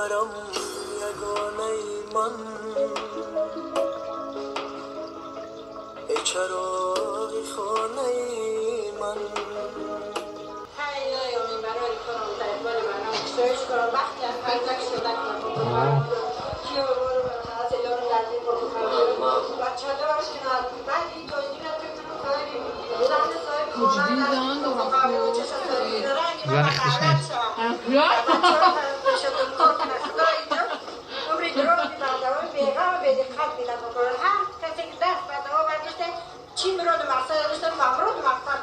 برام یگانه من ای چراغ خانه من خیلی یومی برای کنم تایفان من سویش کنم وقتی از پردک شدک نکنم کیو برو از ایلان دردی برو بچه دارش که بعد این توجیه نتونم کاری بودن صاحب خانه دان دو چی مراد مقصد داشتن ممرود مقصد